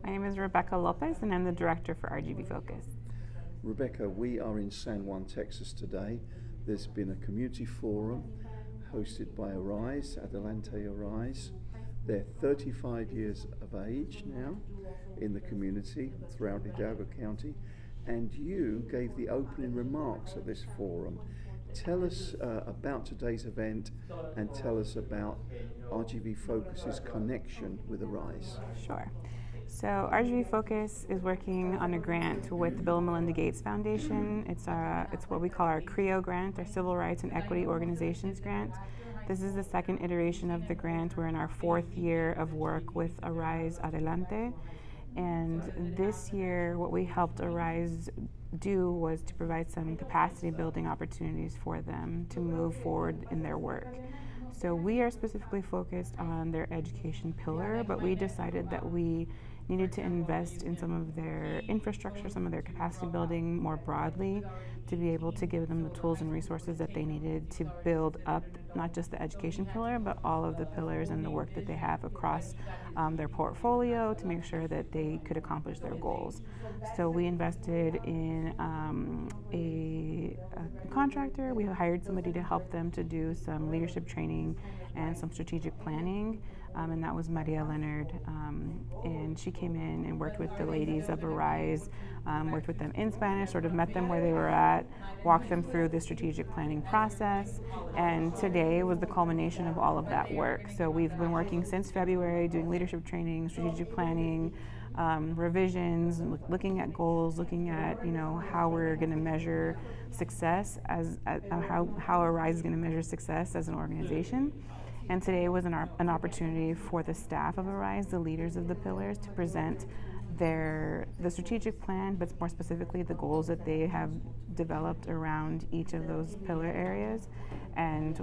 My name is Rebeca Lopez, and I'm the director for RGV Focus. Rebecca, we are in San Juan, Texas today. There's been a community forum hosted by ARISE Adelante. ARISE. They're 35 years of age now in the community throughout Hidalgo County, and you gave the opening remarks at this forum. Tell us about today's event and tell us about RGV Focus's connection with ARISE. Sure. So RGV Focus is working on a grant with the Bill and Melinda Gates Foundation. It's what we call our CREO grant, our Civil Rights and Equity Organizations grant. This is the second iteration of the grant. We're in our fourth year of work with ARISE Adelante. And this year, what we helped ARISE do was to provide some capacity building opportunities for them to move forward in their work. So we are specifically focused on their education pillar, but we decided that we needed to invest in some of their infrastructure, some of their capacity building more broadly, to be able to give them the tools and resources that they needed to build up not just the education pillar, but all of the pillars and the work that they have across their portfolio to make sure that they could accomplish their goals. So we invested in a contractor. We hired somebody to help them to do some leadership training and some strategic planning. And that was Maria Leonard, and she came in and worked with the ladies of ARISE, worked with them in Spanish, sort of met them where they were at, walked them through the strategic planning process, and today was the culmination of all of that work. So we've been working since February, doing leadership training, strategic planning, revisions, looking at goals, looking at how we're going to measure success, how ARISE is going to measure success as an organization. And today was an opportunity for the staff of ARISE, the leaders of the pillars, to present the strategic plan, but more specifically the goals that they have developed around each of those pillar areas. And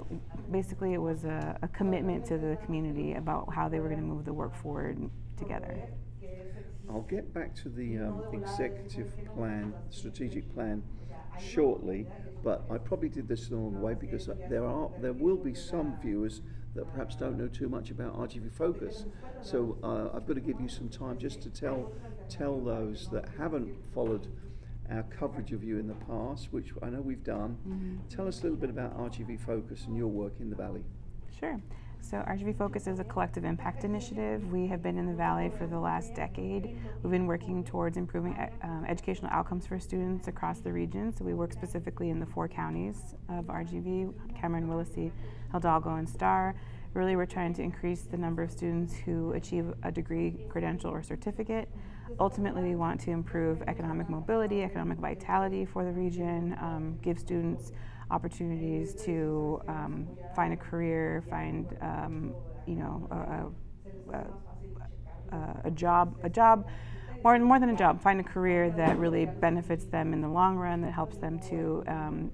basically it was a commitment to the community about how they were going to move the work forward together. I'll get back to the executive plan, strategic plan shortly, but I probably did this the wrong way because there will be some viewers that perhaps don't know too much about RGV Focus. So I've got to give you some time just to tell those that haven't followed our coverage of you in the past, which I know we've done. Mm-hmm. Tell us a little bit about RGV Focus and your work in the Valley. Sure. So RGV Focus is a collective impact initiative. We have been in the Valley for the last decade. We've been working towards improving educational outcomes for students across the region. So we work specifically in the 4 counties of RGV, Cameron, Willacy, Hidalgo, and Star. Really, we're trying to increase the number of students who achieve a degree, credential, or certificate. Ultimately, we want to improve economic mobility, economic vitality for the region, give students opportunities to find a career, find a job, more than a job, find a career that really benefits them in the long run, that helps them to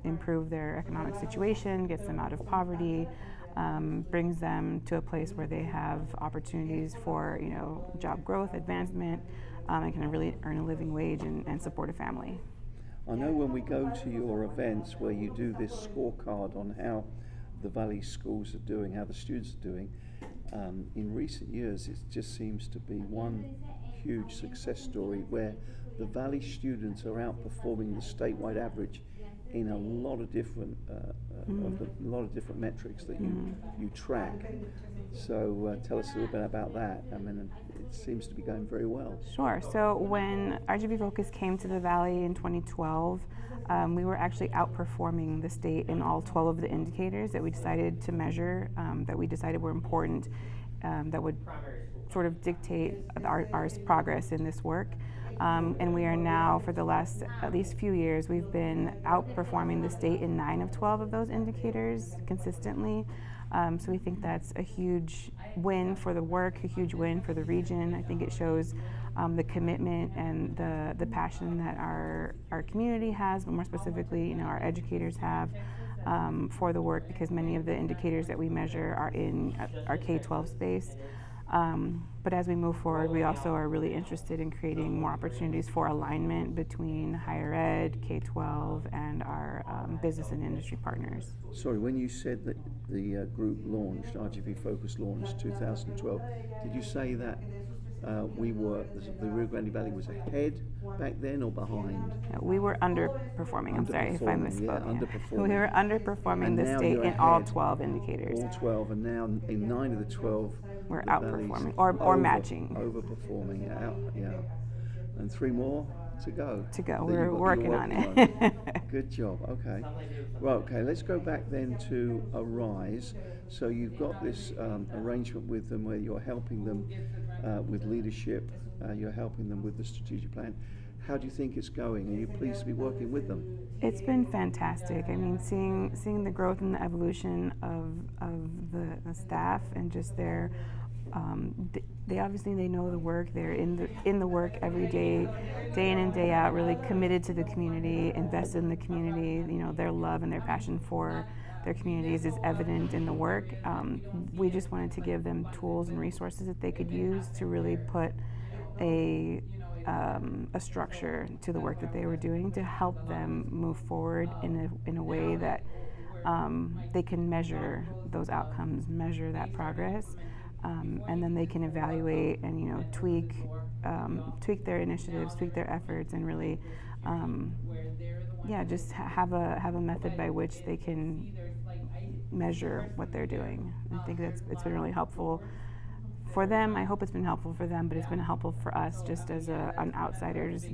improve their economic situation, gets them out of poverty, brings them to a place where they have opportunities for job growth, advancement, and can really earn a living wage and support a family. I know when we go to your events where you do this scorecard on how the Valley schools are doing, how the students are doing, in recent years it just seems to be one huge success story where the Valley students are outperforming the statewide average in a lot of different metrics that you track. So tell us a little bit about that. I mean, it seems to be going very well. Sure. So when RGV Focus came to the Valley in 2012, we were actually outperforming the state in all 12 of the indicators that we decided to measure, that we decided were important, that would sort of dictate our progress in this work. And we are now, for the last at least few years, we've been outperforming the state in 9 of 12 of those indicators consistently. So we think that's a huge win for the work, a huge win for the region. I think it shows the commitment and the passion that our community has, but more specifically, our educators have for the work, because many of the indicators that we measure are in our K-12 space. But as we move forward, we also are really interested in creating more opportunities for alignment between higher ed, K-12, and our business and industry partners. Sorry, when you said that the group launched, RGV Focus launched 2012, did you say that The Rio Grande Valley was ahead back then or behind? We were underperforming. I'm sorry if I Underperforming, yeah, misspoke. underperforming. We were underperforming And the now state you're in all ahead. 12 indicators. All 12, and now in 9 of the 12, We're the valley's outperforming or matching. Overperforming, yeah. And 3 more to go. To go. that We're you're working on working it. on. Good job. Okay. Well, okay. Let's go back then to ARISE. So you've got this arrangement with them where you're helping them with leadership. You're helping them with the strategic plan. How do you think it's going? Are you pleased to be working with them? It's been fantastic. I mean, seeing the growth and the evolution of the staff and just their they obviously they know the work. They're in the work every day, day in and day out. Really committed to the community, invested in the community. You know, their love and their passion for their communities is evident in the work. We just wanted to give them tools and resources that they could use to really put a structure to the work that they were doing to help them move forward in a way that they can measure those outcomes, measure that progress, and then they can evaluate and tweak their initiatives, tweak their efforts, and really just have a method by which they can measure what they're doing. I think it's been really helpful for them. I hope it's been helpful for them, but it's been helpful for us just as an outsider, just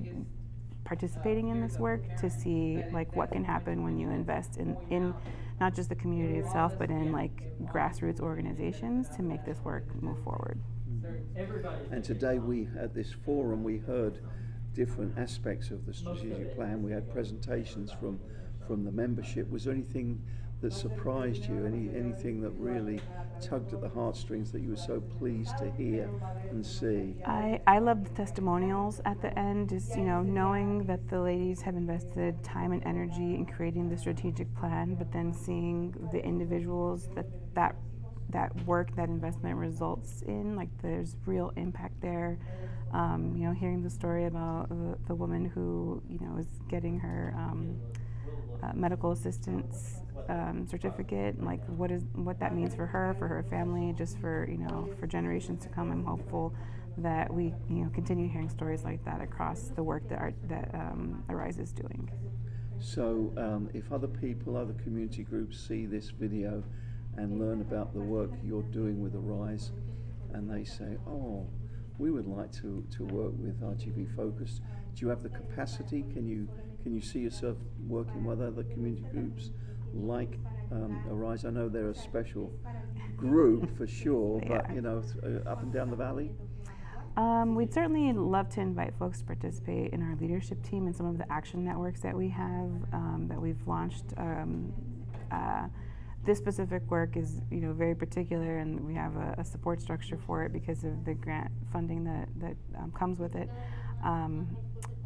participating in this work to see like what can happen when you invest in not just the community itself, but in like grassroots organizations to make this work move forward. And today at this forum we heard different aspects of the strategic plan. We had presentations from the membership. Was there anything that surprised you? Anything that really tugged at the heartstrings that you were so pleased to hear and see? I love the testimonials at the end, just knowing that the ladies have invested time and energy in creating the strategic plan, but then seeing the individuals that work, that investment results in, like there's real impact there. Hearing the story about the woman who is getting her medical assistance certificate, and like what that means for her family, just for generations to come. I'm hopeful that we continue hearing stories like that across the work that ARISE is doing. So if other people, other community groups see this video and learn about the work you're doing with ARISE, and they say, oh, we would like to work with RGV Focus, do you have the capacity? Can you see yourself working with other community groups like ARISE? I know they're a special group for sure, but up and down the valley? We'd certainly love to invite folks to participate in our leadership team and some of the action networks that we have, that we've launched. This specific work is very particular, and we have a support structure for it because of the grant funding that comes with it.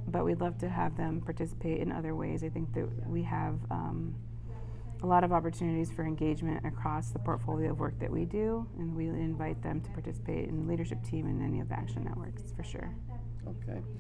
But we'd love to have them participate in other ways. I think that we have a lot of opportunities for engagement across the portfolio of work that we do, and we invite them to participate in the leadership team and any of the action networks for sure. Okay.